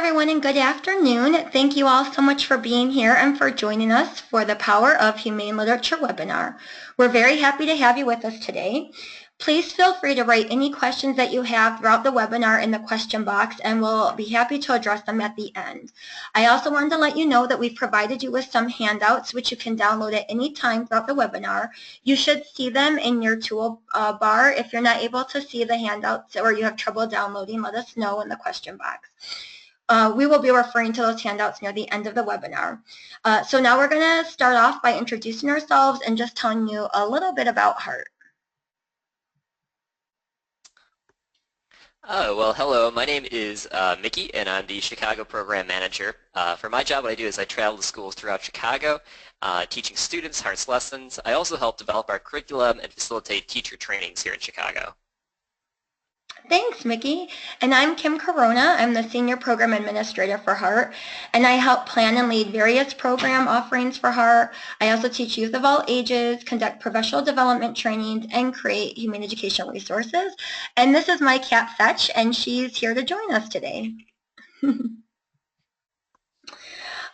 everyone, and good afternoon. Thank you all so much for being here and for joining us for the Power of Humane Literature webinar. We're very happy to have you with us today. Please feel free to write any questions that you have throughout the webinar in the question box, and we'll be happy to address them at the end. I also wanted to let you know that we've provided you with some handouts which you can download at any time throughout the webinar. You should see them in your tool bar. If you're not able to see the handouts or you have trouble downloading, let us know in the question box. We will be referring to those handouts near the end of the webinar. So now we're going to start off by introducing ourselves and just telling you a little bit about H.E.A.R.T. Oh, well, hello. My name is Mickey, and I'm the Chicago Program Manager. For my job, what I do is I travel to schools throughout Chicago, teaching students H.E.A.R.T's lessons. I also help develop our curriculum and facilitate teacher trainings here in Chicago. Thanks, Mickey. And I'm Kim Corona. I'm the Senior Program Administrator for H.E.A.R.T, and I help plan and lead various program offerings for H.E.A.R.T. I also teach youth of all ages, conduct professional development trainings, and create humane educational resources. And this is my cat, Fetch, and she's here to join us today.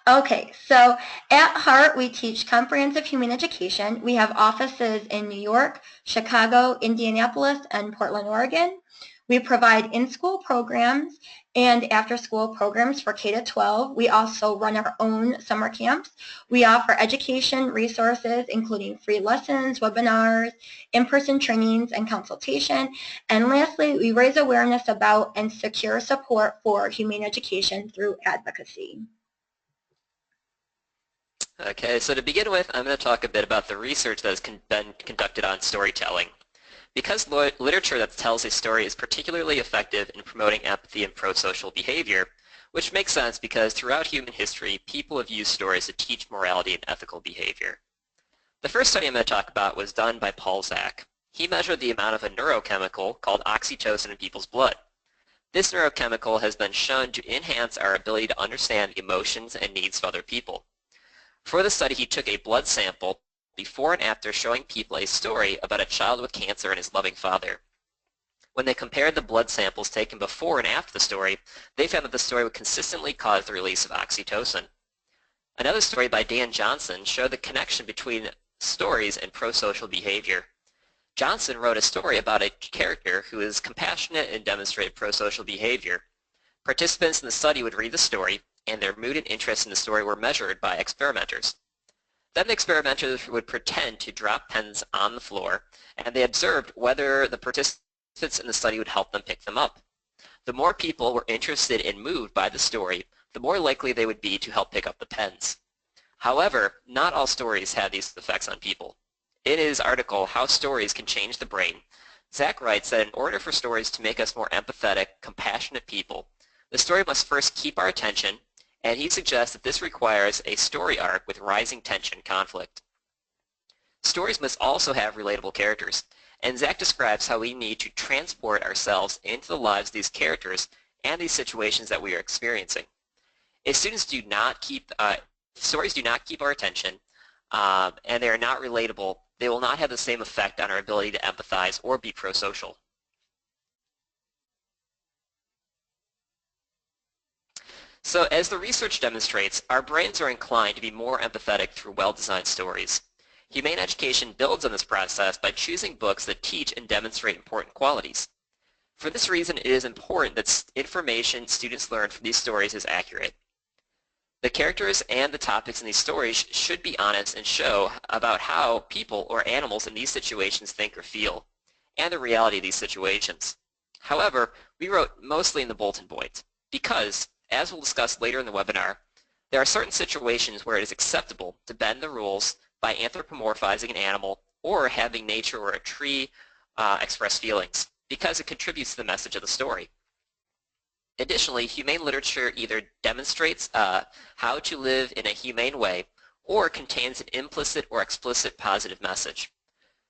Okay, so at H.E.A.R.T, we teach comprehensive humane education. We have offices in New York, Chicago, Indianapolis, and Portland, Oregon. We provide in-school programs and after-school programs for K-12. We also run our own summer camps. We offer education resources, including free lessons, webinars, in-person trainings, and consultation. And lastly, we raise awareness about and secure support for humane education through advocacy. Okay, so to begin with, I'm going to talk a bit about the research that has been conducted on storytelling. Because literature that tells a story is particularly effective in promoting empathy and pro-social behavior, which makes sense because throughout human history, people have used stories to teach morality and ethical behavior. The first study I'm going to talk about was done by Paul Zak. He measured the amount of a neurochemical called oxytocin in people's blood. This neurochemical has been shown to enhance our ability to understand the emotions and needs of other people. For the study, he took a blood sample before and after showing people a story about a child with cancer and his loving father. When they compared the blood samples taken before and after the story, they found that the story would consistently cause the release of oxytocin. Another story by Dan Johnson showed the connection between stories and pro-social behavior. Johnson wrote a story about a character who is compassionate and demonstrated pro-social behavior. Participants in the study would read the story, and their mood and interest in the story were measured by experimenters. Then the experimenters would pretend to drop pens on the floor, and they observed whether the participants in the study would help them pick them up. The more people were interested and moved by the story, the more likely they would be to help pick up the pens. However, not all stories have these effects on people. In his article, How Stories Can Change the Brain, Zak writes that in order for stories to make us more empathetic, compassionate people, the story must first keep our attention, and he suggests that this requires a story arc with rising tension conflict. Stories must also have relatable characters, and Zak describes how we need to transport ourselves into the lives of these characters and these situations that we are experiencing. If stories do not keep our attention and they are not relatable, they will not have the same effect on our ability to empathize or be pro-social. So as the research demonstrates, our brains are inclined to be more empathetic through well-designed stories. Humane education builds on this process by choosing books that teach and demonstrate important qualities. For this reason, it is important that information students learn from these stories is accurate. The characters and the topics in these stories should be honest and show about how people or animals in these situations think or feel, and the reality of these situations. However, we wrote mostly in the bulletin points because, as we'll discuss later in the webinar, there are certain situations where it is acceptable to bend the rules by anthropomorphizing an animal or having nature or a tree express feelings, because it contributes to the message of the story. Additionally, humane literature either demonstrates how to live in a humane way or contains an implicit or explicit positive message.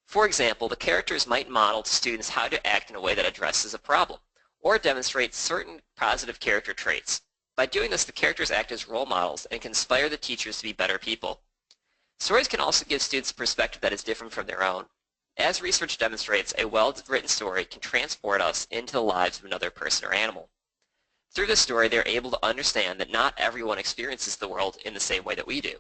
For example, the characters might model to students how to act in a way that addresses a problem or demonstrates certain positive character traits. By doing this, the characters act as role models and can inspire the teachers to be better people. Stories can also give students a perspective that is different from their own. As research demonstrates, a well-written story can transport us into the lives of another person or animal. Through this story, they're able to understand that not everyone experiences the world in the same way that we do.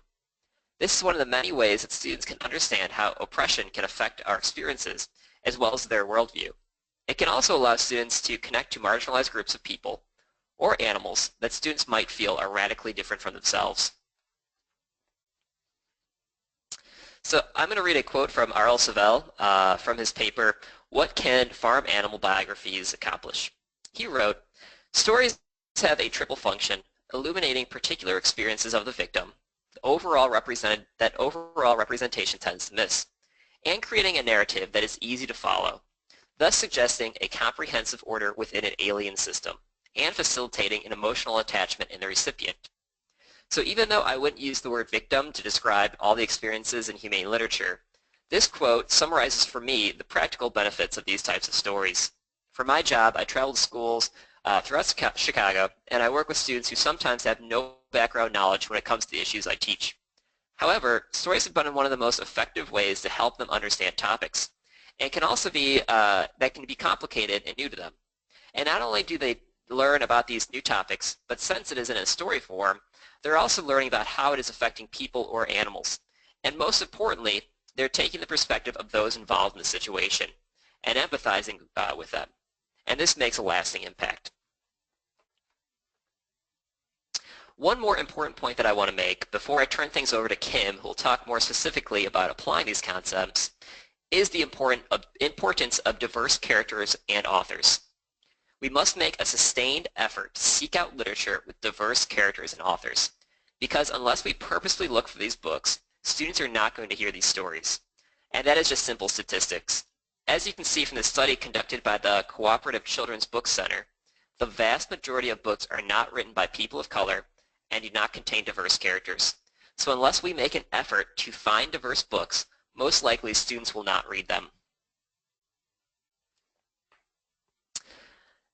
This is one of the many ways that students can understand how oppression can affect our experiences, as well as their worldview. It can also allow students to connect to marginalized groups of people or animals that students might feel are radically different from themselves. So I'm going to read a quote from R.L. Savell from his paper, What Can Farm Animal Biographies Accomplish? He wrote, stories have a triple function, illuminating particular experiences of the victim, that overall representation tends to miss, and creating a narrative that is easy to follow, thus suggesting a comprehensive order within an alien system, and facilitating an emotional attachment in the recipient. So even though I wouldn't use the word victim to describe all the experiences in humane literature, this quote summarizes for me the practical benefits of these types of stories. For my job, I travel to schools throughout Chicago, and I work with students who sometimes have no background knowledge when it comes to the issues I teach. However, stories have been one of the most effective ways to help them understand topics, and can also be that can be complicated and new to them. And not only do they learn about these new topics, but since it is in a story form, they're also learning about how it is affecting people or animals. And most importantly, they're taking the perspective of those involved in the situation and empathizing with them. And this makes a lasting impact. One more important point that I want to make before I turn things over to Kim, who will talk more specifically about applying these concepts, is the importance of diverse characters and authors. We must make a sustained effort to seek out literature with diverse characters and authors, because unless we purposely look for these books, students are not going to hear these stories. And that is just simple statistics. As you can see from the study conducted by the Cooperative Children's Book Center, the vast majority of books are not written by people of color and do not contain diverse characters. So unless we make an effort to find diverse books, most likely students will not read them.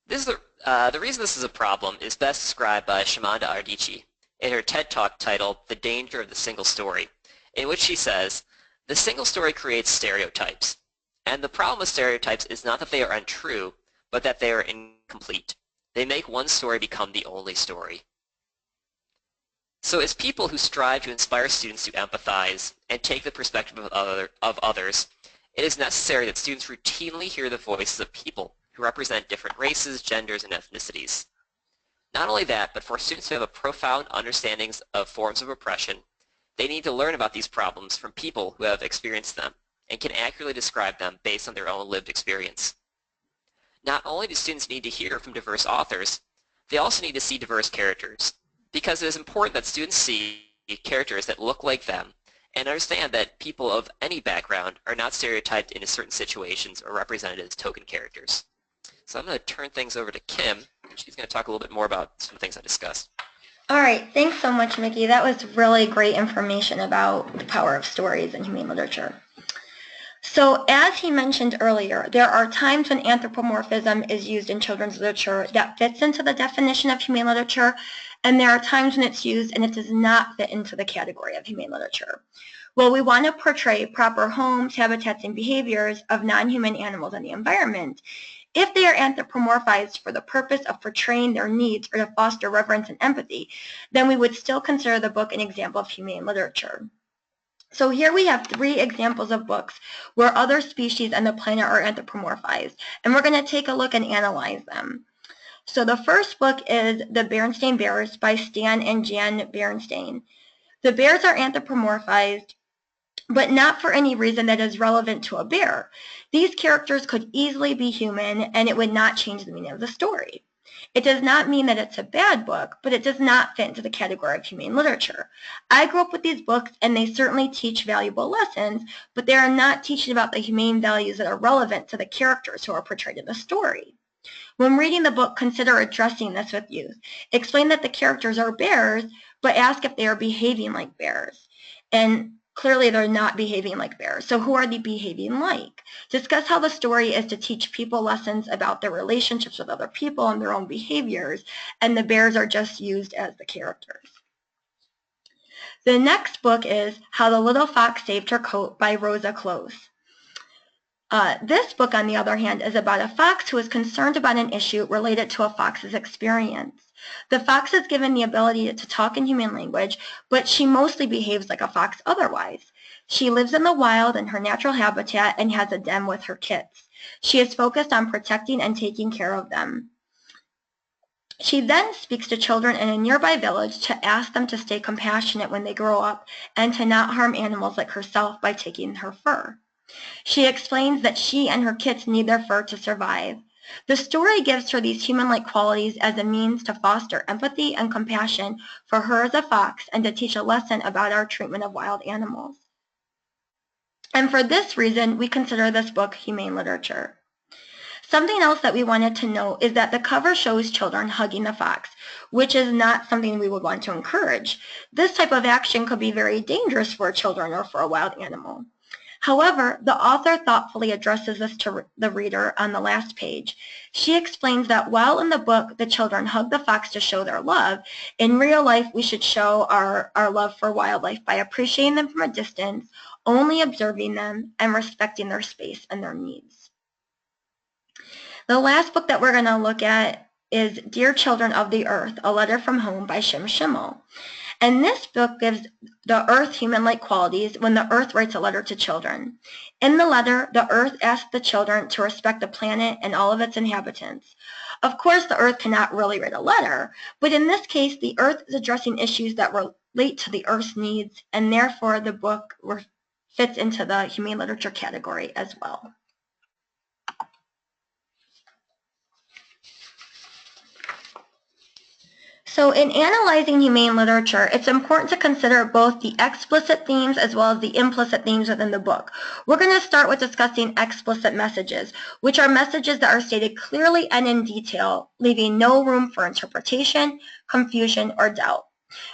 The reason this is a problem is best described by Shimanda Adichie in her TED Talk titled The Danger of the Single Story, in which she says, the single story creates stereotypes. And the problem with stereotypes is not that they are untrue, but that they are incomplete. They make one story become the only story. So as people who strive to inspire students to empathize and take the perspective of others, it is necessary that students routinely hear the voices of people who represent different races, genders, and ethnicities. Not only that, but for students to have a profound understanding of forms of oppression, they need to learn about these problems from people who have experienced them and can accurately describe them based on their own lived experience. Not only do students need to hear from diverse authors, they also need to see diverse characters, because it is important that students see characters that look like them and understand that people of any background are not stereotyped into certain situations or represented as token characters. So I'm going to turn things over to Kim, and she's going to talk a little bit more about some things I discussed. All right, thanks so much, Mickey. That was really great information about the power of stories in humane literature. So as he mentioned earlier, there are times when anthropomorphism is used in children's literature that fits into the definition of humane literature, and there are times when it's used and it does not fit into the category of humane literature. Well, we want to portray proper homes, habitats, and behaviors of non-human animals in the environment. If they are anthropomorphized for the purpose of portraying their needs or to foster reverence and empathy, then we would still consider the book an example of humane literature. So here we have 3 examples of books where other species on the planet are anthropomorphized, and we're going to take a look and analyze them. So the first book is The Berenstain Bears by Stan and Jeanne Berenstain. The bears are anthropomorphized, but not for any reason that is relevant to a bear. These characters could easily be human, and it would not change the meaning of the story. It does not mean that it's a bad book, but it does not fit into the category of humane literature. I grew up with these books, and they certainly teach valuable lessons, but they are not teaching about the humane values that are relevant to the characters who are portrayed in the story. When reading the book, consider addressing this with youth. Explain that the characters are bears, but ask if they are behaving like bears. And clearly they're not behaving like bears. So who are they behaving like? Discuss how the story is to teach people lessons about their relationships with other people and their own behaviors, and the bears are just used as the characters. The next book is How the Little Fox Saved Her Coat by Rosa Close. This book, on the other hand, is about a fox who is concerned about an issue related to a fox's experience. The fox is given the ability to talk in human language, but she mostly behaves like a fox otherwise. She lives in the wild in her natural habitat and has a den with her kits. She is focused on protecting and taking care of them. She then speaks to children in a nearby village to ask them to stay compassionate when they grow up and to not harm animals like herself by taking her fur. She explains that she and her kits need their fur to survive. The story gives her these human-like qualities as a means to foster empathy and compassion for her as a fox and to teach a lesson about our treatment of wild animals. And for this reason, we consider this book humane literature. Something else that we wanted to note is that the cover shows children hugging the fox, which is not something we would want to encourage. This type of action could be very dangerous for children or for a wild animal. However, the author thoughtfully addresses this to the reader on the last page. She explains that while in the book the children hug the fox to show their love, in real life we should show our love for wildlife by appreciating them from a distance, only observing them, and respecting their space and their needs. The last book that we're going to look at is Dear Children of the Earth, A Letter from Home by Shim Schimmel. And this book gives the earth human-like qualities when the earth writes a letter to children. In the letter, the earth asks the children to respect the planet and all of its inhabitants. Of course, the earth cannot really write a letter, but in this case, the earth is addressing issues that relate to the earth's needs, and therefore the book fits into the humane literature category as well. So in analyzing humane literature, it's important to consider both the explicit themes as well as the implicit themes within the book. We're going to start with discussing explicit messages, which are messages that are stated clearly and in detail, leaving no room for interpretation, confusion, or doubt.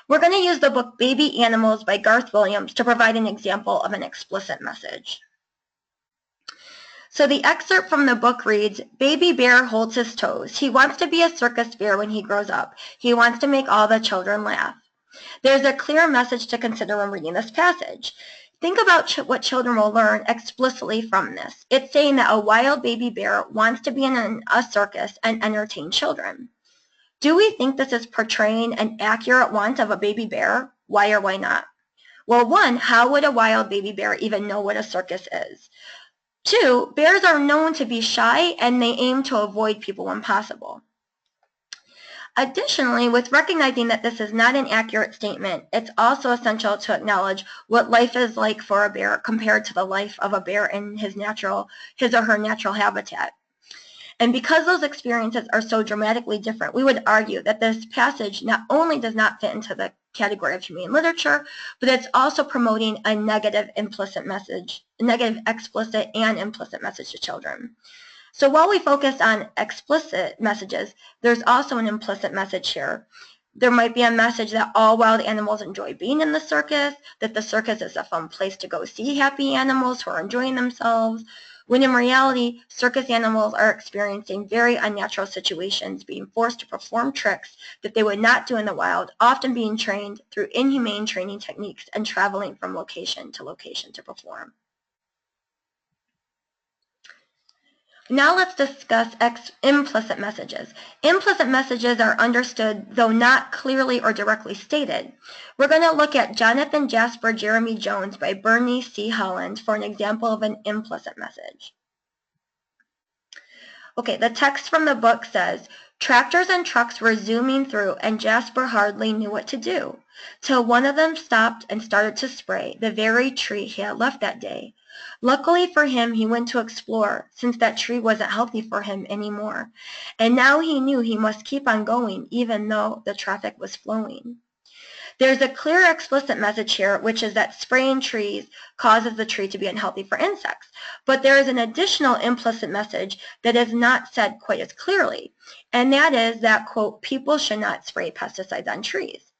We're going to use the book Baby Animals by Garth Williams to provide an example of an explicit message. So the excerpt from the book reads, Baby Bear holds his toes. He wants to be a circus bear when he grows up. He wants to make all the children laugh. There's a clear message to consider when reading this passage. Think about what children will learn explicitly from this. It's saying that a wild baby bear wants to be in a circus and entertain children. Do we think this is portraying an accurate want of a baby bear? Why or why not? Well, one, how would a wild baby bear even know what a circus is? 2, bears are known to be shy and they aim to avoid people when possible. Additionally, with recognizing that this is not an accurate statement, it's also essential to acknowledge what life is like for a bear compared to the life of a bear in his or her natural habitat. And because those experiences are so dramatically different, we would argue that this passage not only does not fit into the category of humane literature, but it's also promoting a negative explicit and implicit message to children. So while we focus on explicit messages, there's also an implicit message here. There might be a message that all wild animals enjoy being in the circus, that the circus is a fun place to go see happy animals who are enjoying themselves, when in reality, circus animals are experiencing very unnatural situations, being forced to perform tricks that they would not do in the wild, often being trained through inhumane training techniques and traveling from location to perform. Now let's discuss implicit messages. Implicit messages are understood, though not clearly or directly stated. We're going to look at Jonathan Jasper Jeremy Jones by Bernice C. Holland for an example of an implicit message. Okay, the text from the book says, tractors and trucks were zooming through and Jasper hardly knew what to do, till one of them stopped and started to spray the very tree he had left that day. Luckily for him, he went to explore, since that tree wasn't healthy for him anymore. And now he knew he must keep on going, even though the traffic was flowing. There's a clear explicit message here, which is that spraying trees causes the tree to be unhealthy for insects. But there is an additional implicit message that is not said quite as clearly, and that is that, quote, people should not spray pesticides on trees.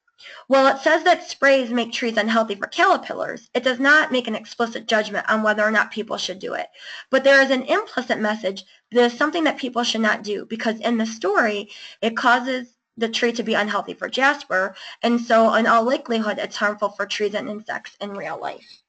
Well, it says that sprays make trees unhealthy for caterpillars. It does not make an explicit judgment on whether or not people should do it. But there is an implicit message that is something that people should not do, because in the story, it causes the tree to be unhealthy for Jasper, and so in all likelihood, it's harmful for trees and insects in real life.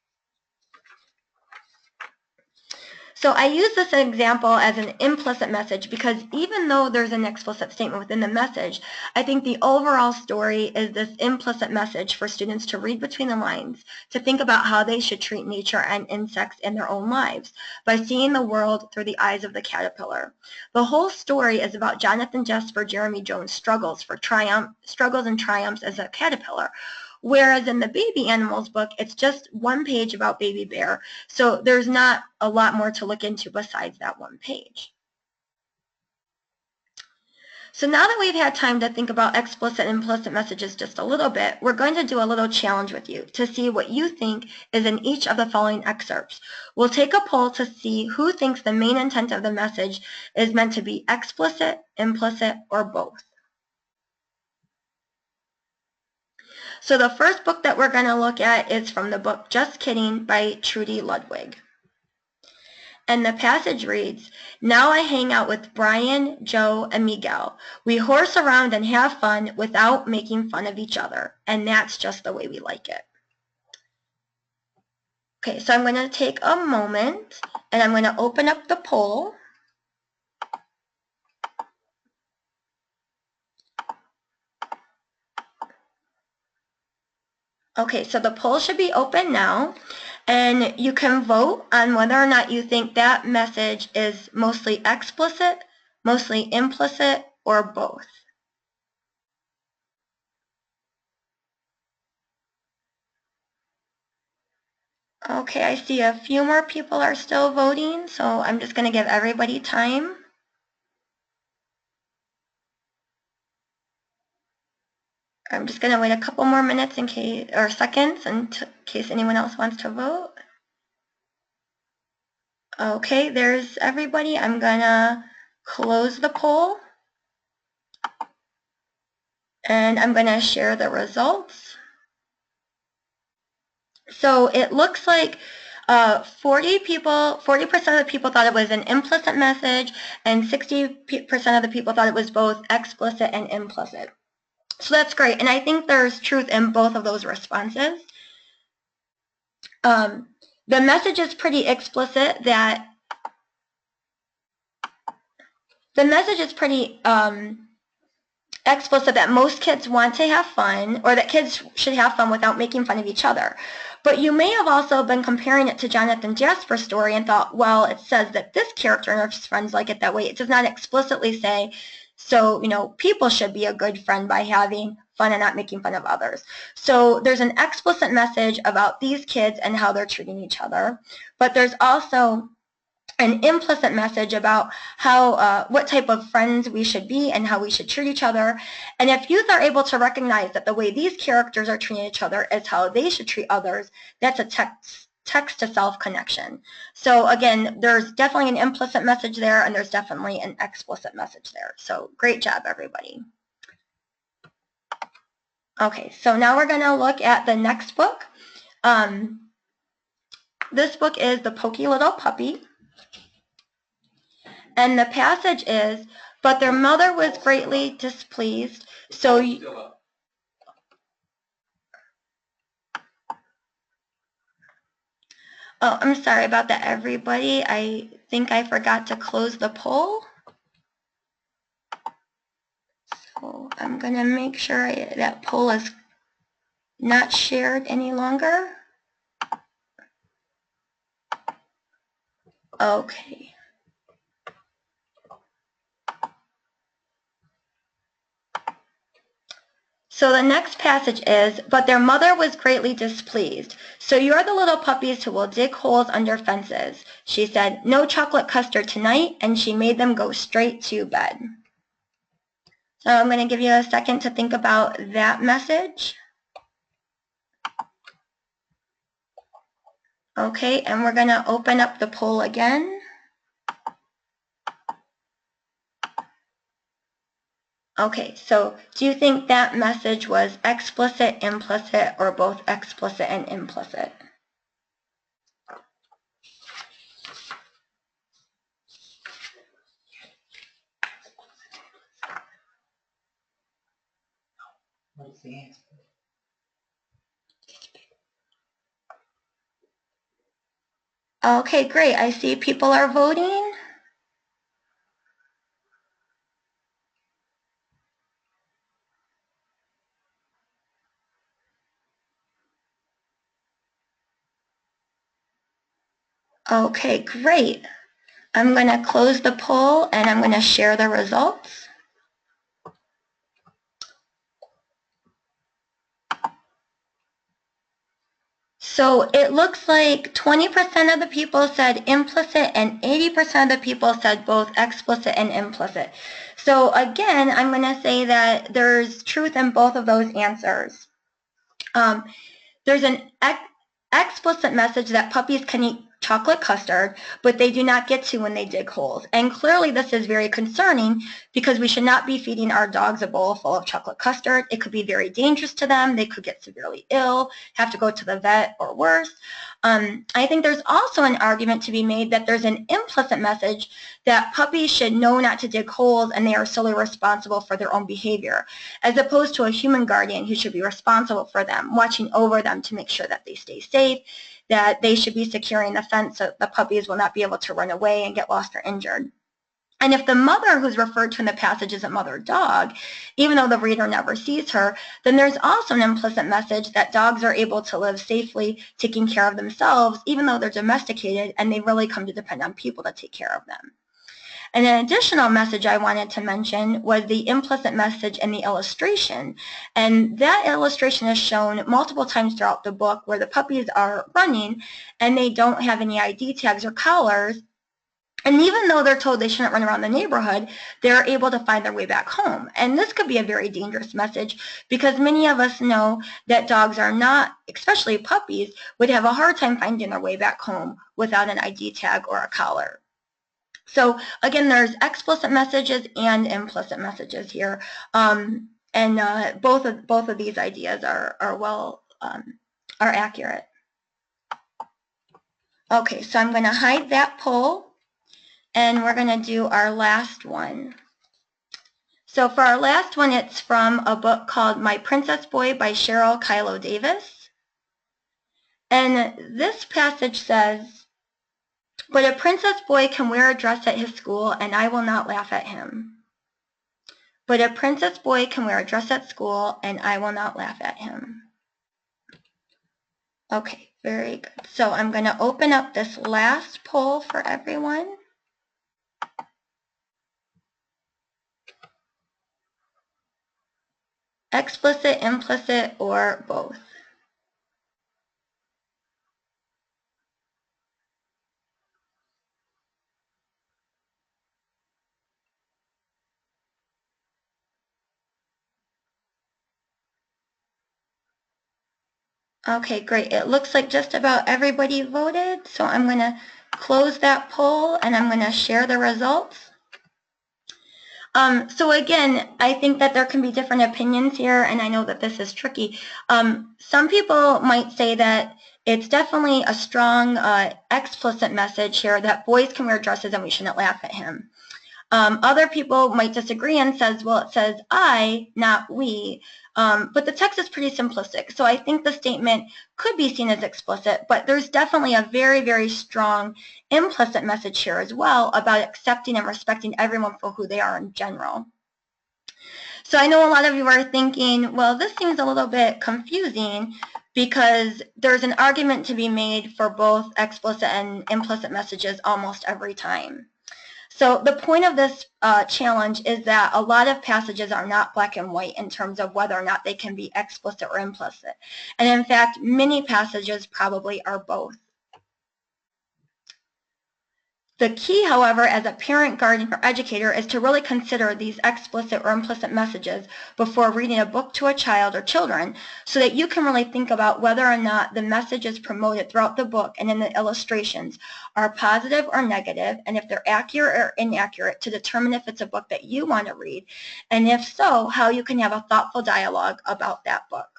So I use this example as an implicit message because even though there's an explicit statement within the message, I think the overall story is this implicit message for students to read between the lines, to think about how they should treat nature and insects in their own lives by seeing the world through the eyes of the caterpillar. The whole story is about Jonathan Jesper Jeremy Jones' struggles and triumphs as a caterpillar. Whereas in the baby animals book, it's just one page about Baby Bear. So there's not a lot more to look into besides that one page. So now that we've had time to think about explicit and implicit messages just a little bit, we're going to do a little challenge with you to see what you think is in each of the following excerpts. We'll take a poll to see who thinks the main intent of the message is meant to be explicit, implicit, or both. So the first book that we're going to look at is from the book Just Kidding by Trudy Ludwig. And the passage reads, "Now I hang out with Brian, Joe, and Miguel. We horse around and have fun without making fun of each other. And that's just the way we like it." Okay, so I'm going to take a moment and I'm going to open up the poll. Okay, so the poll should be open now, and you can vote on whether or not you think that message is mostly explicit, mostly implicit, or both. Okay, I see a few more people are still voting, so I'm just going to give everybody time. I'm just going to wait a couple more minutes in case, or seconds, in case anyone else wants to vote. Okay, there's everybody. I'm going to close the poll. And I'm going to share the results. So it looks like 40% of the people thought it was an implicit message, and 60% of the people thought it was both explicit and implicit. So that's great, and I think there's truth in both of those responses. The message is pretty explicit that most kids want to have fun, or that kids should have fun without making fun of each other. But you may have also been comparing it to Jonathan Jasper's story and thought, well, it says that this character and his friends like it that way. It does not explicitly say, so, people should be a good friend by having fun and not making fun of others. So there's an explicit message about these kids and how they're treating each other. But there's also an implicit message about how what type of friends we should be and how we should treat each other. And if youth are able to recognize that the way these characters are treating each other is how they should treat others, that's a text-to-self connection. So again, there's definitely an implicit message there, and there's definitely an explicit message there. So great job, everybody. Okay, so now we're going to look at the next book. This book is The Pokey Little Puppy. And the passage is, "But their mother was greatly displeased, so..." Oh, I'm sorry about that, everybody. I think I forgot to close the poll. So I'm going to make sure that poll is not shared any longer. Okay. So the next passage is, "But their mother was greatly displeased. So you're the little puppies who will dig holes under fences. She said, 'No chocolate custard tonight,' and she made them go straight to bed." So I'm going to give you a second to think about that message. Okay, and we're going to open up the poll again. Okay, so do you think that message was explicit, implicit, or both explicit and implicit? What's the answer? Okay, great. I see people are voting. Okay, great. I'm going to close the poll and I'm going to share the results. So it looks like 20% of the people said implicit and 80% of the people said both explicit and implicit. So again, I'm going to say that there's truth in both of those answers. There's an explicit message that puppies can eat chocolate custard, but they do not get to when they dig holes. And clearly this is very concerning because we should not be feeding our dogs a bowl full of chocolate custard. It could be very dangerous to them. They could get severely ill, have to go to the vet, or worse. I think there's also an argument to be made that there's an implicit message that puppies should know not to dig holes and they are solely responsible for their own behavior, as opposed to a human guardian who should be responsible for them, watching over them to make sure that they stay safe, that they should be securing the fence so the puppies will not be able to run away and get lost or injured. And if the mother who's referred to in the passage is a mother dog, even though the reader never sees her, then there's also an implicit message that dogs are able to live safely, taking care of themselves, even though they're domesticated and they really come to depend on people to take care of them. And an additional message I wanted to mention was the implicit message in the illustration. And that illustration is shown multiple times throughout the book where the puppies are running and they don't have any ID tags or collars. And even though they're told they shouldn't run around the neighborhood, they're able to find their way back home. And this could be a very dangerous message because many of us know that dogs are not, especially puppies, would have a hard time finding their way back home without an ID tag or a collar. So again, there's explicit messages and implicit messages here. Both of these ideas are accurate. Okay, so I'm going to hide that poll. And we're going to do our last one. So for our last one, it's from a book called My Princess Boy by Cheryl Kilodavis. And this passage says, "But a princess boy can wear a dress at his school, and I will not laugh at him. But a princess boy can wear a dress at school, and I will not laugh at him." Okay, very good. So I'm going to open up this last poll for everyone. Explicit, implicit, or both? Okay, great. It looks like just about everybody voted, so I'm going to close that poll and I'm going to share the results. So again, I think that there can be different opinions here, and I know that this is tricky. Some people might say that it's definitely a strong explicit message here that boys can wear dresses and we shouldn't laugh at him. Other people might disagree and says, well, it says I, not we. But the text is pretty simplistic. So I think the statement could be seen as explicit, but there's definitely a very, very strong implicit message here as well about accepting and respecting everyone for who they are in general. So I know a lot of you are thinking, well, this seems a little bit confusing because there's an argument to be made for both explicit and implicit messages almost every time. So the point of this challenge is that a lot of passages are not black and white in terms of whether or not they can be explicit or implicit. And in fact, many passages probably are both. The key, however, as a parent, guardian, or educator is to really consider these explicit or implicit messages before reading a book to a child or children so that you can really think about whether or not the messages promoted throughout the book and in the illustrations are positive or negative, and if they're accurate or inaccurate to determine if it's a book that you want to read, and if so, how you can have a thoughtful dialogue about that book.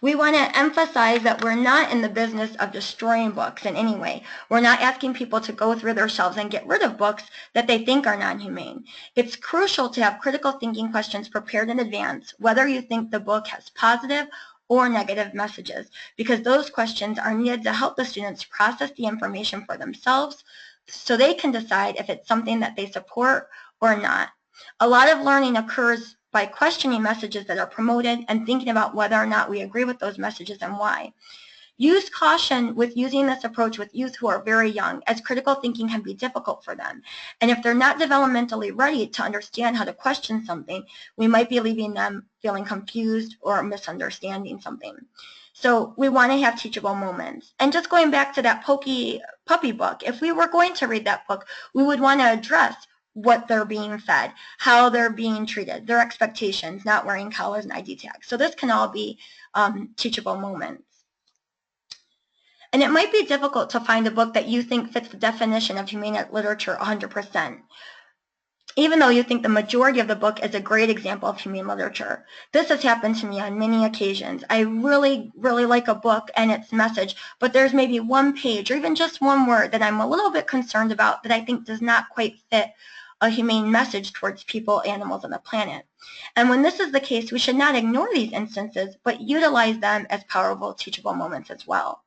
We want to emphasize that we're not in the business of destroying books in any way. We're not asking people to go through their shelves and get rid of books that they think are non-humane. It's crucial to have critical thinking questions prepared in advance, whether you think the book has positive or negative messages, because those questions are needed to help the students process the information for themselves so they can decide if it's something that they support or not. A lot of learning occurs by questioning messages that are promoted and thinking about whether or not we agree with those messages and why. Use caution with using this approach with youth who are very young, as critical thinking can be difficult for them. And if they're not developmentally ready to understand how to question something, we might be leaving them feeling confused or misunderstanding something. So we want to have teachable moments. And just going back to that Pokey puppy book, if we were going to read that book, we would want to address what they're being fed, how they're being treated, their expectations, not wearing collars and ID tags. So this can all be teachable moments. And it might be difficult to find a book that you think fits the definition of humane literature 100%, even though you think the majority of the book is a great example of humane literature. This has happened to me on many occasions. I really, really like a book and its message, but there's maybe one page or even just one word that I'm a little bit concerned about that I think does not quite fit a humane message towards people, animals, and the planet. And when this is the case, we should not ignore these instances, but utilize them as powerful, teachable moments as well.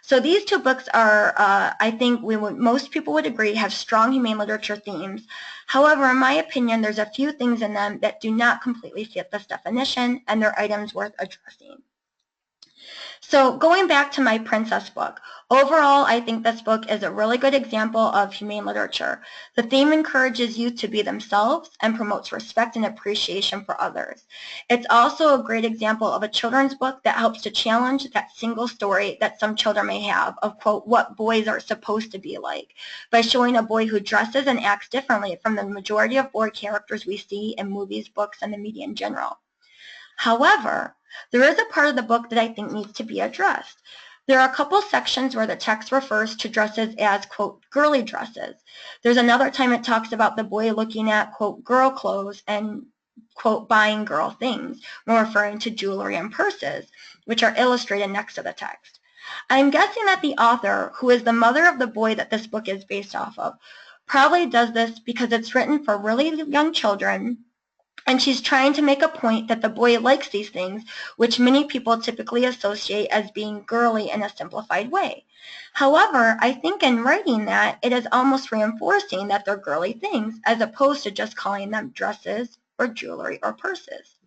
So these two books are, I think most people would agree, have strong humane literature themes. However, in my opinion, there's a few things in them that do not completely fit this definition, and they're items worth addressing. So going back to my princess book, overall, I think this book is a really good example of humane literature. The theme encourages youth to be themselves and promotes respect and appreciation for others. It's also a great example of a children's book that helps to challenge that single story that some children may have of, quote, what boys are supposed to be like, by showing a boy who dresses and acts differently from the majority of boy characters we see in movies, books, and the media in general. However, there is a part of the book that I think needs to be addressed. There are a couple sections where the text refers to dresses as, quote, girly dresses. There's another time it talks about the boy looking at, quote, girl clothes and, quote, buying girl things, when referring to jewelry and purses, which are illustrated next to the text. I'm guessing that the author, who is the mother of the boy that this book is based off of, probably does this because it's written for really young children, and she's trying to make a point that the boy likes these things, which many people typically associate as being girly in a simplified way. However, I think in writing that, it is almost reinforcing that they're girly things, as opposed to just calling them dresses or jewelry or purses.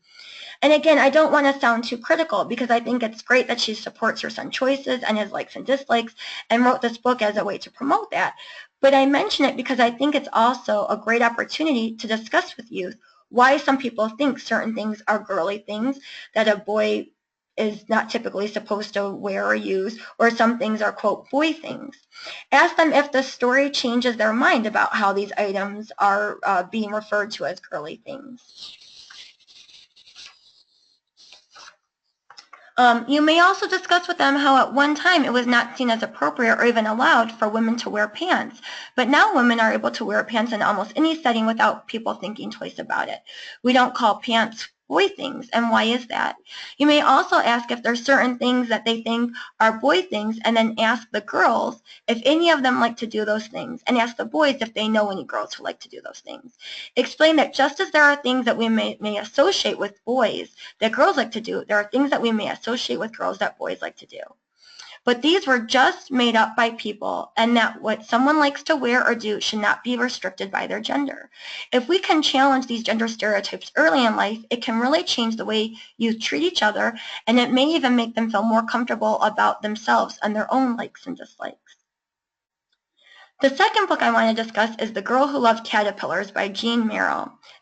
And again, I don't want to sound too critical, because I think it's great that she supports her son's choices and his likes and dislikes and wrote this book as a way to promote that. But I mention it because I think it's also a great opportunity to discuss with youth why some people think certain things are girly things that a boy is not typically supposed to wear or use, or some things are, quote, boy things. Ask them if the story changes their mind about how these items are being referred to as girly things. You may also discuss with them how at one time it was not seen as appropriate or even allowed for women to wear pants, but now women are able to wear pants in almost any setting without people thinking twice about it. We don't call pants boy things, and why is that? You may also ask if there's certain things that they think are boy things, and then ask the girls if any of them like to do those things, and ask the boys if they know any girls who like to do those things. Explain that just as there are things that we may associate with boys that girls like to do, there are things that we may associate with girls that boys like to do. But these were just made up by people, and that what someone likes to wear or do should not be restricted by their gender. If we can challenge these gender stereotypes early in life, it can really change the way youth treat each other, and it may even make them feel more comfortable about themselves and their own likes and dislikes. The second book I want to discuss is The Girl Who Loved Caterpillars by Jeanne.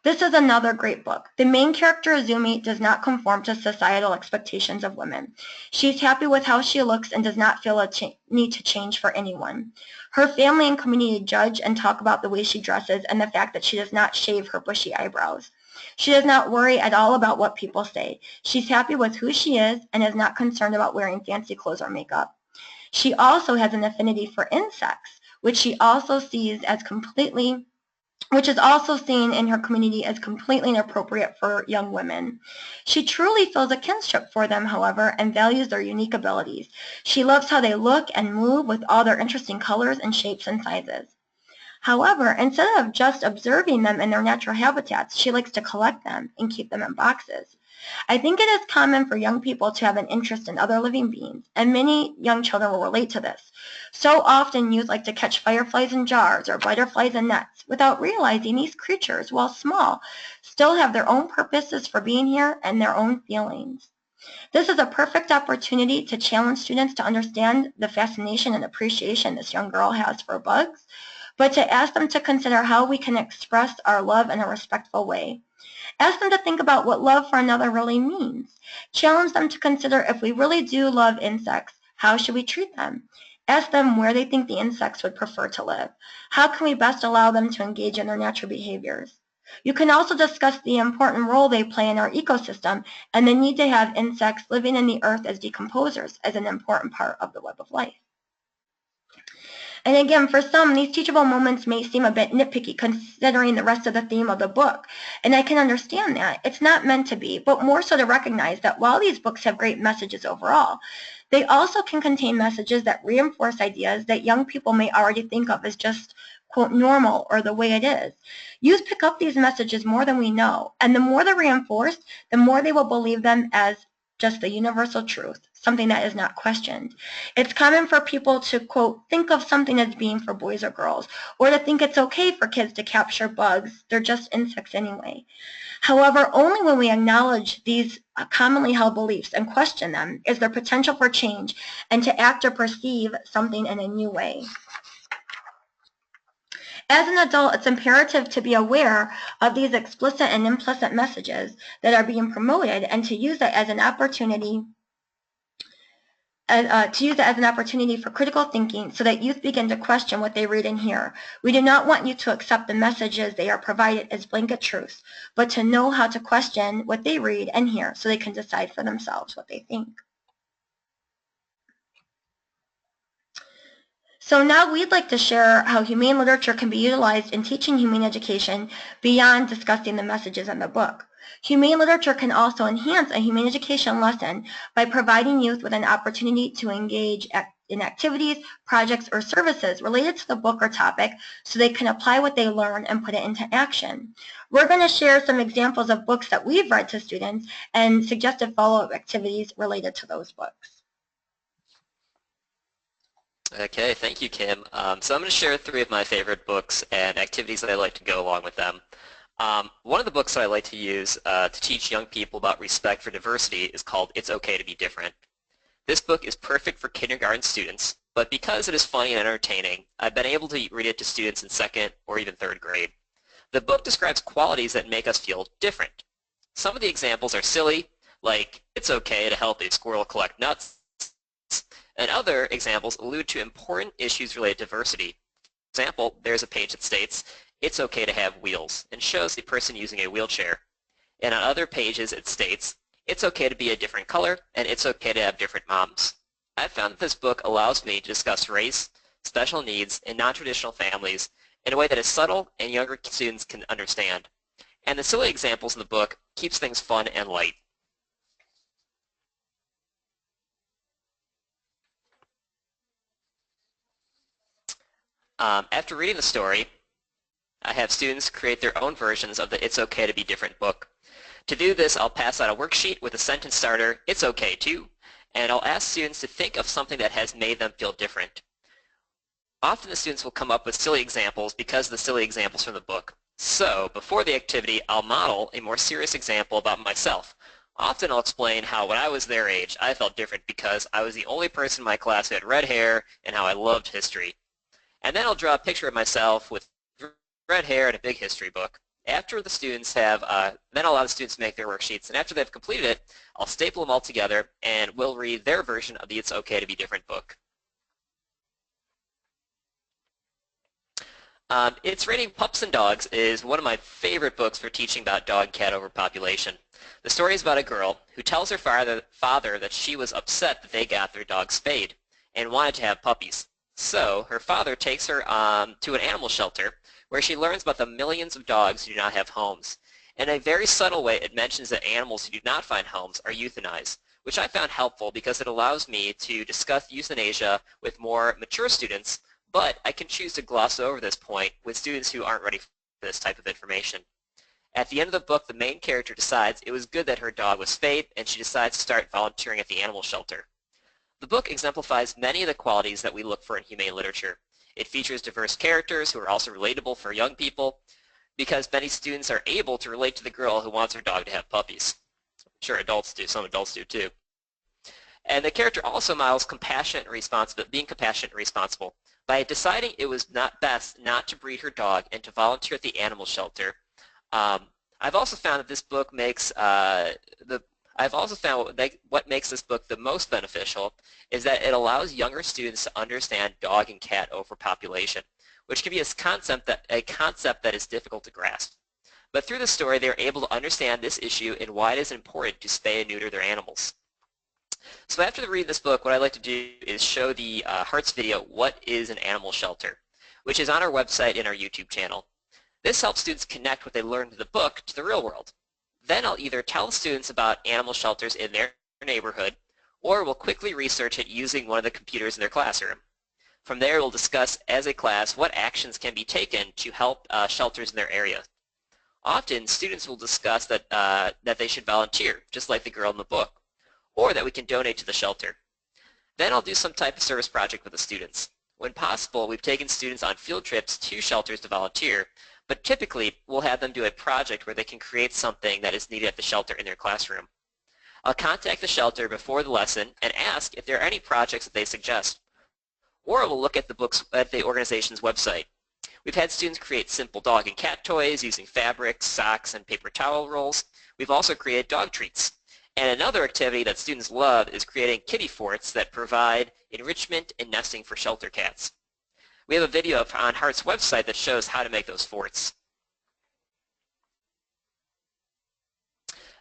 This is another great book. The main character, Azumi, does not conform to societal expectations of women. She's happy with how she looks and does not feel a need to change for anyone. Her family and community judge and talk about the way she dresses and the fact that she does not shave her bushy eyebrows. She does not worry at all about what people say. She's happy with who she is and is not concerned about wearing fancy clothes or makeup. She also has an affinity for insects, which she also sees as which is also seen in her community as completely inappropriate for young women. She truly feels a kinship for them, however, and values their unique abilities. She loves how they look and move with all their interesting colors and shapes and sizes. However, instead of just observing them in their natural habitats, she likes to collect them and keep them in boxes. I think it is common for young people to have an interest in other living beings, and many young children will relate to this. So often youth like to catch fireflies in jars or butterflies in nets without realizing these creatures, while small, still have their own purposes for being here and their own feelings. This is a perfect opportunity to challenge students to understand the fascination and appreciation this young girl has for bugs, but to ask them to consider how we can express our love in a respectful way. Ask them to think about what love for another really means. Challenge them to consider if we really do love insects, how should we treat them? Ask them where they think the insects would prefer to live. How can we best allow them to engage in their natural behaviors? You can also discuss the important role they play in our ecosystem and the need to have insects living in the earth as decomposers as an important part of the web of life. And again, for some, these teachable moments may seem a bit nitpicky considering the rest of the theme of the book. And I can understand that. It's not meant to be, but more so to recognize that while these books have great messages overall, they also can contain messages that reinforce ideas that young people may already think of as just, quote, normal or the way it is. Youth pick up these messages more than we know, and the more they're reinforced, the more they will believe them as just the universal truth, something that is not questioned. It's common for people to, quote, think of something as being for boys or girls, or to think it's okay for kids to capture bugs. They're just insects anyway. However, only when we acknowledge these commonly held beliefs and question them is there potential for change and to act or perceive something in a new way. As an adult, it's imperative to be aware of these explicit and implicit messages that are being promoted and to use it as an opportunity for critical thinking so that youth begin to question what they read and hear. We do not want you to accept the messages they are provided as blanket truths, but to know how to question what they read and hear so they can decide for themselves what they think. So now we'd like to share how humane literature can be utilized in teaching humane education beyond discussing the messages in the book. Humane literature can also enhance a humane education lesson by providing youth with an opportunity to engage in activities, projects, or services related to the book or topic so they can apply what they learn and put it into action. We're going to share some examples of books that we've read to students and suggested follow-up activities related to those books. Okay, thank you, Kim. So I'm going to share 3 of my favorite books and activities that I like to go along with them. One of the books that I like to use to teach young people about respect for diversity is called It's Okay to Be Different. This book is perfect for kindergarten students, but because it is funny and entertaining, I've been able to read it to students in 2nd or even 3rd grade. The book describes qualities that make us feel different. Some of the examples are silly, like it's okay to help a squirrel collect nuts, and other examples allude to important issues related to diversity. For example, there's a page that states, it's okay to have wheels, and shows the person using a wheelchair. And on other pages it states, it's okay to be a different color, and it's okay to have different moms. I've found that this book allows me to discuss race, special needs, and non-traditional families in a way that is subtle and younger students can understand. And the silly examples in the book keeps things fun and light. After reading the story, I have students create their own versions of the It's Okay to Be Different book. To do this, I'll pass out a worksheet with a sentence starter, it's okay too, and I'll ask students to think of something that has made them feel different. Often the students will come up with silly examples because of the silly examples from the book. So, before the activity, I'll model a more serious example about myself. Often I'll explain how when I was their age, I felt different because I was the only person in my class who had red hair and how I loved history. And then I'll draw a picture of myself with red hair and a big history book. After the students have, then I'll allow the students to make their worksheets, and after they've completed it, I'll staple them all together, and we'll read their version of the It's Okay to Be Different book. It's Raining Pups and Dogs is one of my favorite books for teaching about dog-cat overpopulation. The story is about a girl who tells her father that she was upset that they got their dog spayed and wanted to have puppies. So her father takes her to an animal shelter where she learns about the millions of dogs who do not have homes. In a very subtle way, it mentions that animals who do not find homes are euthanized, which I found helpful because it allows me to discuss euthanasia with more mature students, but I can choose to gloss over this point with students who aren't ready for this type of information. At the end of the book, the main character decides it was good that her dog was spayed, and she decides to start volunteering at the animal shelter. The book exemplifies many of the qualities that we look for in humane literature. It features diverse characters who are also relatable for young people, because many students are able to relate to the girl who wants her dog to have puppies. I'm sure adults do, some adults do too. And the character also models being compassionate and responsible. By deciding it was not best not to breed her dog and to volunteer at the animal shelter, I've also found that this book makes what makes this book the most beneficial is that it allows younger students to understand dog and cat overpopulation, which can be a concept that is difficult to grasp. But through the story, they are able to understand this issue and why it is important to spay and neuter their animals. So after reading this book, what I'd like to do is show the H.E.A.R.T's video, What is an Animal Shelter?, which is on our website and our YouTube channel. This helps students connect what they learned in the book to the real world. Then I'll either tell the students about animal shelters in their neighborhood, or we'll quickly research it using one of the computers in their classroom. From there, we'll discuss as a class what actions can be taken to help shelters in their area. Often, students will discuss that they should volunteer, just like the girl in the book, or that we can donate to the shelter. Then I'll do some type of service project with the students. When possible, we've taken students on field trips to shelters to volunteer, but typically we'll have them do a project where they can create something that is needed at the shelter in their classroom. I'll contact the shelter before the lesson and ask if there are any projects that they suggest, or we'll look at the organization's website. We've had students create simple dog and cat toys using fabrics, socks, and paper towel rolls. We've also created dog treats. And another activity that students love is creating kitty forts that provide enrichment and nesting for shelter cats. We have a video on H.E.A.R.T's website that shows how to make those forts.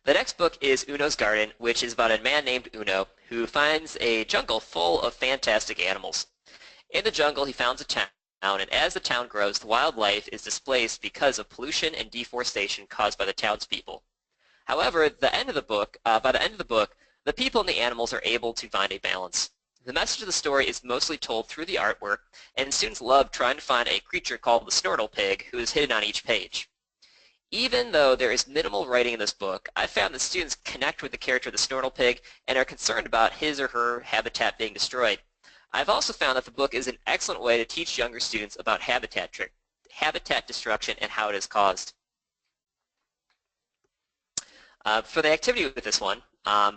The next book is Uno's Garden, which is about a man named Uno who finds a jungle full of fantastic animals. In the jungle, he founds a town, and as the town grows, the wildlife is displaced because of pollution and deforestation caused by the townspeople. However, by the end of the book, the people and the animals are able to find a balance. The message of the story is mostly told through the artwork, and students love trying to find a creature called the Snortle Pig who is hidden on each page. Even though there is minimal writing in this book, I found that students connect with the character of the Snortle Pig and are concerned about his or her habitat being destroyed. I've also found that the book is an excellent way to teach younger students about habitat destruction and how it is caused. For the activity with this one,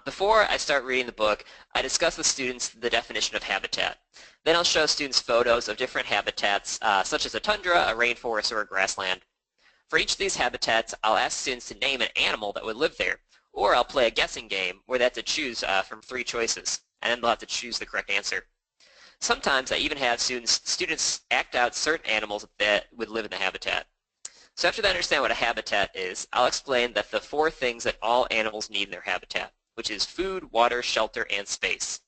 before I start reading the book, I discuss with students the definition of habitat. Then I'll show students photos of different habitats, such as a tundra, a rainforest, or a grassland. For each of these habitats, I'll ask students to name an animal that would live there, or I'll play a guessing game where they have to choose from 3 choices, and then they'll have to choose the correct answer. Sometimes I even have students act out certain animals that would live in the habitat. So after they understand what a habitat is, I'll explain that the 4 things that all animals need in their habitat, which is food, water, shelter, and space.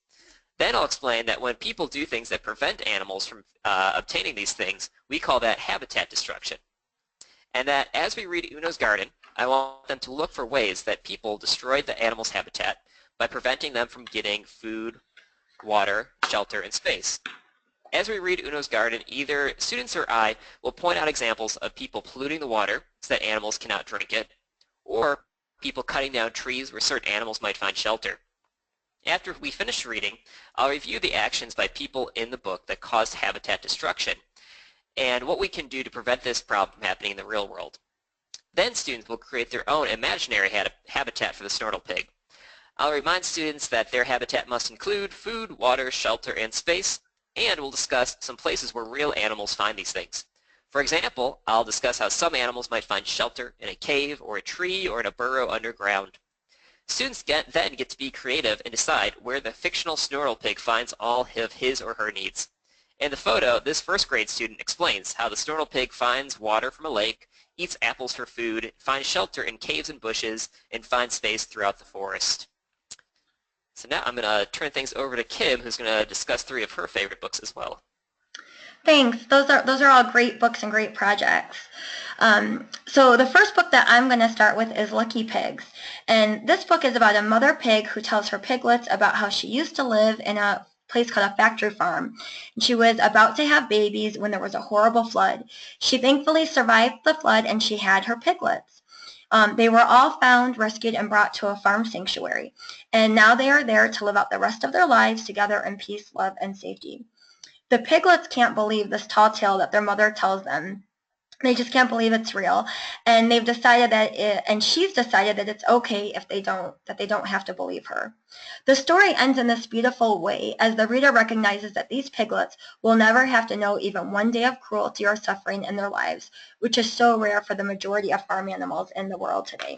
Then I'll explain that when people do things that prevent animals from obtaining these things, we call that habitat destruction. And that as we read Uno's Garden, I want them to look for ways that people destroyed the animal's habitat by preventing them from getting food, water, shelter, and space. As we read Uno's Garden, either students or I will point out examples of people polluting the water so that animals cannot drink it, or people cutting down trees where certain animals might find shelter. After we finish reading, I'll review the actions by people in the book that caused habitat destruction and what we can do to prevent this problem from happening in the real world. Then students will create their own imaginary habitat for the Snortle Pig. I'll remind students that their habitat must include food, water, shelter, and space, and we'll discuss some places where real animals find these things. For example, I'll discuss how some animals might find shelter in a cave or a tree or in a burrow underground. Students then get to be creative and decide where the fictional Snortle Pig finds all of his or her needs. In the photo, this 1st grade student explains how the Snortle Pig finds water from a lake, eats apples for food, finds shelter in caves and bushes, and finds space throughout the forest. So now I'm going to turn things over to Kim, who's going to discuss 3 of her favorite books as well. Thanks. Those are all great books and great projects. So the first book that I'm going to start with is Lucky Pigs. And this book is about a mother pig who tells her piglets about how she used to live in a place called a factory farm. And she was about to have babies when there was a horrible flood. She thankfully survived the flood, and she had her piglets. They were all found, rescued, and brought to a farm sanctuary. And now they are there to live out the rest of their lives together in peace, love, and safety. The piglets can't believe this tall tale that their mother tells them. They just can't believe it's real, and they've decided and she's decided that it's okay if they don't have to believe her. The story ends in this beautiful way, as the reader recognizes that these piglets will never have to know even one day of cruelty or suffering in their lives, which is so rare for the majority of farm animals in the world today.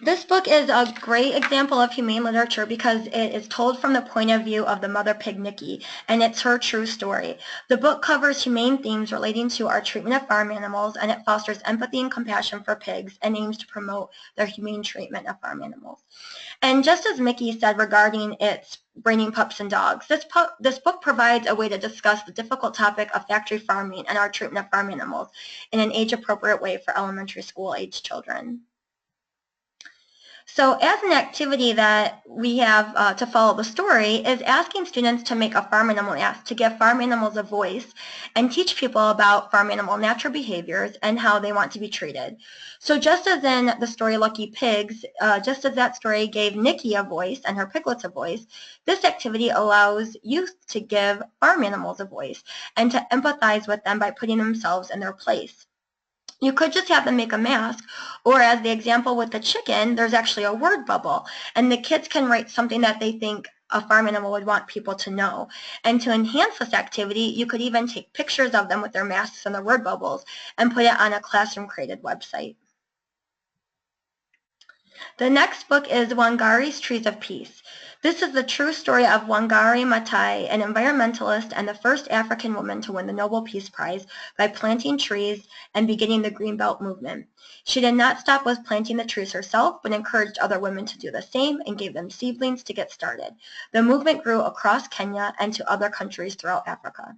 This book is a great example of humane literature because it is told from the point of view of the mother pig Nikki, and it's her true story. The book covers humane themes relating to our treatment of farm animals, and it fosters empathy and compassion for pigs and aims to promote their humane treatment of farm animals. And just as Mickey said regarding its breeding pups and dogs, this book provides a way to discuss the difficult topic of factory farming and our treatment of farm animals in an age-appropriate way for elementary school-age children. So as an activity that we have to follow the story is asking students to make a farm animal ask, to give farm animals a voice and teach people about farm animal natural behaviors and how they want to be treated. So just as in the story Lucky Pigs, just as that story gave Nikki a voice and her piglets a voice, this activity allows youth to give farm animals a voice and to empathize with them by putting themselves in their place. You could just have them make a mask, or as the example with the chicken, there's actually a word bubble, and the kids can write something that they think a farm animal would want people to know. And to enhance this activity, you could even take pictures of them with their masks and their word bubbles and put it on a classroom-created website. The next book is Wangari's Trees of Peace. This is the true story of Wangari Maathai, an environmentalist and the first African woman to win the Nobel Peace Prize by planting trees and beginning the Greenbelt movement. She did not stop with planting the trees herself, but encouraged other women to do the same and gave them seedlings to get started. The movement grew across Kenya and to other countries throughout Africa.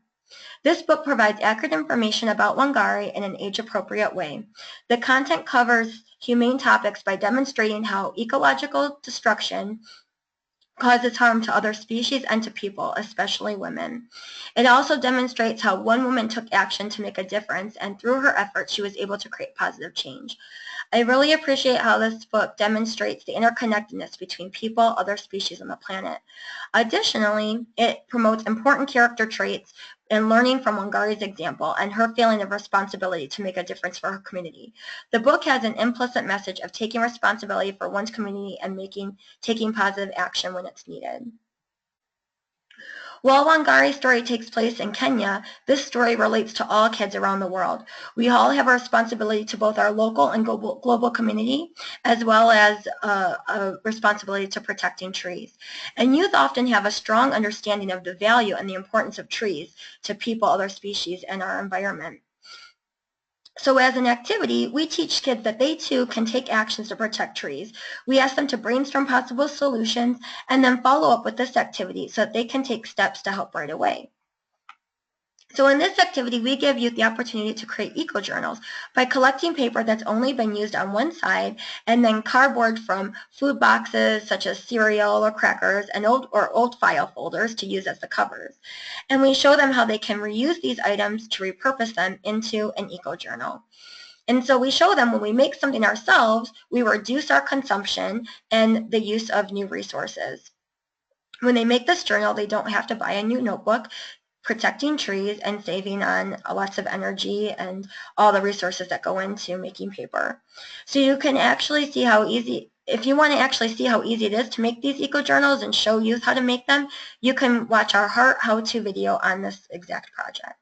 This book provides accurate information about Wangari in an age-appropriate way. The content covers humane topics by demonstrating how ecological destruction causes harm to other species and to people, especially women. It also demonstrates how one woman took action to make a difference, and through her efforts, she was able to create positive change. I really appreciate how this book demonstrates the interconnectedness between people, other species, and the planet. Additionally, it promotes important character traits in learning from Wangari's example and her feeling of responsibility to make a difference for her community. The book has an implicit message of taking responsibility for one's community and taking positive action when it's needed. While Wangari's story takes place in Kenya, this story relates to all kids around the world. We all have a responsibility to both our local and global community, as well as a responsibility to protecting trees. And youth often have a strong understanding of the value and the importance of trees to people, other species, and our environment. So as an activity, we teach kids that they too can take actions to protect trees. We ask them to brainstorm possible solutions and then follow up with this activity so that they can take steps to help right away. So in this activity, we give youth the opportunity to create eco-journals by collecting paper that's only been used on one side and then cardboard from food boxes such as cereal or crackers and old file folders to use as the covers. And we show them how they can reuse these items to repurpose them into an eco-journal. And so we show them when we make something ourselves, we reduce our consumption and the use of new resources. When they make this journal, they don't have to buy a new notebook, protecting trees and saving on lots of energy and all the resources that go into making paper. So you can actually see how easy, if you want to actually see how easy it is to make these eco-journals and show youth how to make them, you can watch our H.E.A.R.T how-to video on this exact project.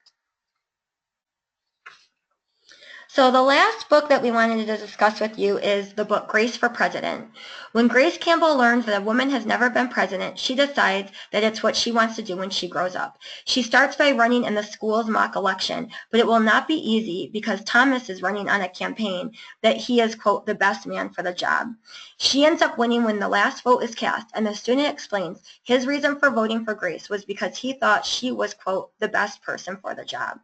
So the last book that we wanted to discuss with you is the book Grace for President. When Grace Campbell learns that a woman has never been president, she decides that it's what she wants to do when she grows up. She starts by running in the school's mock election, but it will not be easy because Thomas is running on a campaign that he is, quote, the best man for the job. She ends up winning when the last vote is cast, and the student explains his reason for voting for Grace was because he thought she was, quote, the best person for the job.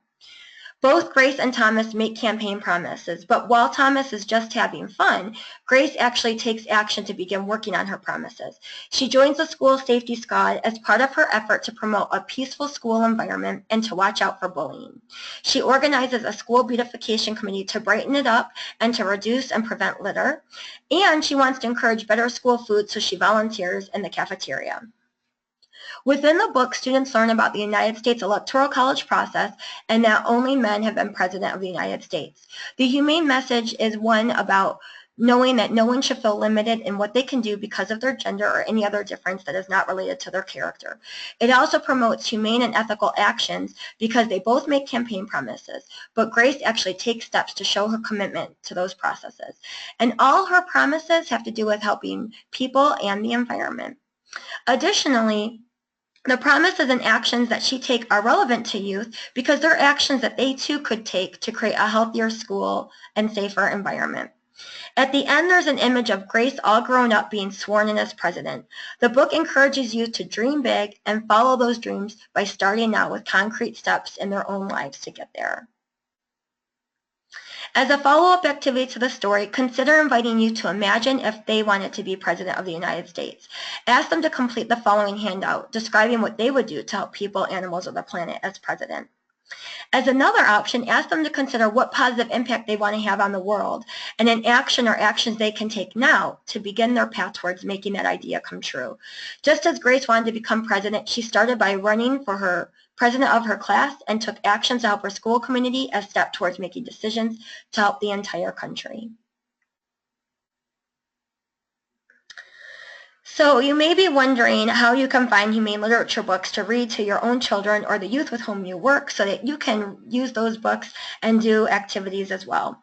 Both Grace and Thomas make campaign promises, but while Thomas is just having fun, Grace actually takes action to begin working on her promises. She joins the school safety squad as part of her effort to promote a peaceful school environment and to watch out for bullying. She organizes a school beautification committee to brighten it up and to reduce and prevent litter, and she wants to encourage better school food, so she volunteers in the cafeteria. Within the book, students learn about the United States Electoral College process and that only men have been president of the United States. The Humane Message is one about knowing that no one should feel limited in what they can do because of their gender or any other difference that is not related to their character. It also promotes humane and ethical actions because they both make campaign promises, but Grace actually takes steps to show her commitment to those processes. And all her promises have to do with helping people and the environment. Additionally, the promises and actions that she takes are relevant to youth because they're actions that they too could take to create a healthier school and safer environment. At the end, there's an image of Grace all grown up being sworn in as president. The book encourages youth to dream big and follow those dreams by starting out with concrete steps in their own lives to get there. As a follow-up activity to the story, consider inviting youth to imagine if they wanted to be President of the United States. Ask them to complete the following handout, describing what they would do to help people, animals, or the planet as president. As another option, ask them to consider what positive impact they want to have on the world and an action or actions they can take now to begin their path towards making that idea come true. Just as Grace wanted to become president, she started by running for her president of her class and took actions to help her school community as a step towards making decisions to help the entire country. So you may be wondering how you can find humane literature books to read to your own children or the youth with whom you work so that you can use those books and do activities as well.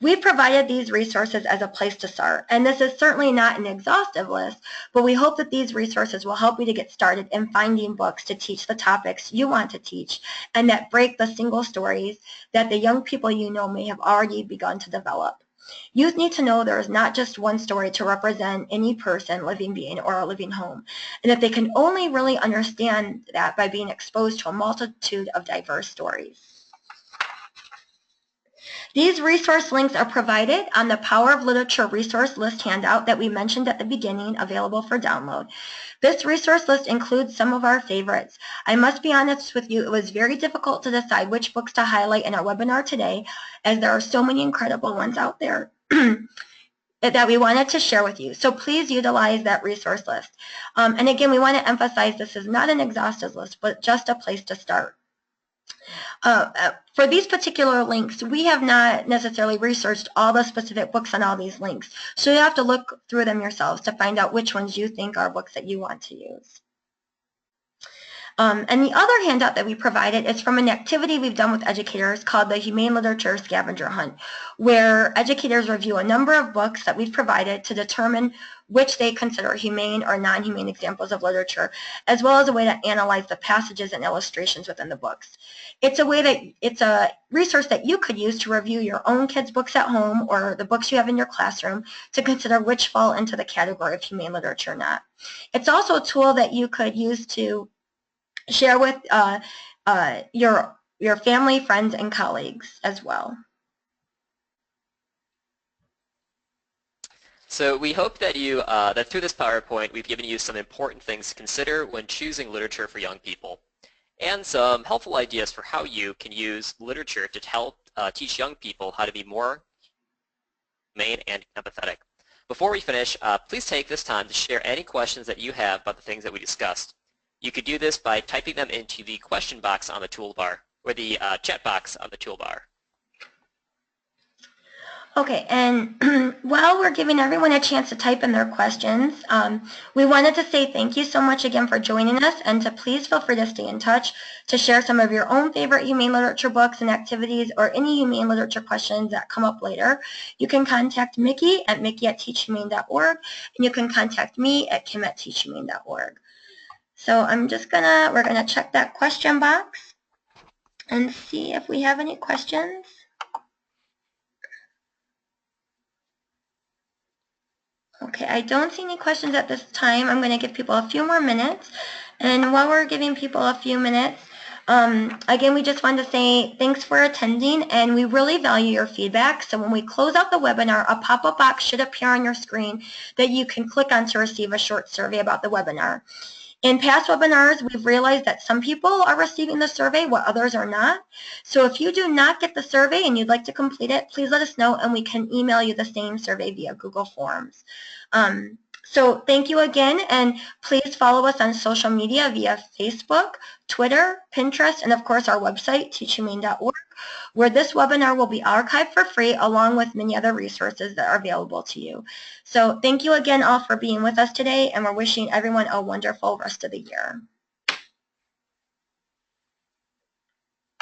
We've provided these resources as a place to start, and this is certainly not an exhaustive list, but we hope that these resources will help you to get started in finding books to teach the topics you want to teach and that break the single stories that the young people you know may have already begun to develop. Youth need to know there is not just one story to represent any person, living being, or a living home, and that they can only really understand that by being exposed to a multitude of diverse stories. These resource links are provided on the Power of Literature resource list handout that we mentioned at the beginning, available for download. This resource list includes some of our favorites. I must be honest with you, it was very difficult to decide which books to highlight in our webinar today, as there are so many incredible ones out there that we wanted to share with you. So please utilize that resource list. And again, we want to emphasize this is not an exhaustive list, but just a place to start. For these particular links, we have not necessarily researched all the specific books on all these links, so you have to look through them yourselves to find out which ones you think are books that you want to use. And the other handout that we provided is from an activity we've done with educators called the Humane Literature Scavenger Hunt, where educators review a number of books that we've provided to determine which they consider humane or non-humane examples of literature, as well as a way to analyze the passages and illustrations within the books. It's a resource that you could use to review your own kids' books at home or the books you have in your classroom to consider which fall into the category of humane literature or not. It's also a tool that you could use to share with your family, friends, and colleagues as well. So we hope that that through this PowerPoint we've given you some important things to consider when choosing literature for young people, and some helpful ideas for how you can use literature to help teach young people how to be more humane and empathetic. Before we finish, please take this time to share any questions that you have about the things that we discussed. You could do this by typing them into the question box on the toolbar, or the chat box on the toolbar. Okay, and while we're giving everyone a chance to type in their questions, we wanted to say thank you so much again for joining us, and to please feel free to stay in touch to share some of your own favorite humane literature books and activities, or any humane literature questions that come up later. You can contact Mickey at mickey@teachhumane.org, and you can contact me at kim@teachhumane.org. So we're gonna check that question box and see if we have any questions. Okay, I don't see any questions at this time. I'm going to give people a few more minutes. And while we're giving people a few minutes, Again, we just wanted to say thanks for attending, and we really value your feedback. So when we close out the webinar, a pop-up box should appear on your screen that you can click on to receive a short survey about the webinar. In past webinars, we've realized that some people are receiving the survey while others are not. So if you do not get the survey and you'd like to complete it, please let us know and we can email you the same survey via Google Forms. So thank you again, and please follow us on social media via Facebook, Twitter, Pinterest, and of course our website, teachhumane.org, where this webinar will be archived for free along with many other resources that are available to you. So thank you again all for being with us today, and we're wishing everyone a wonderful rest of the year.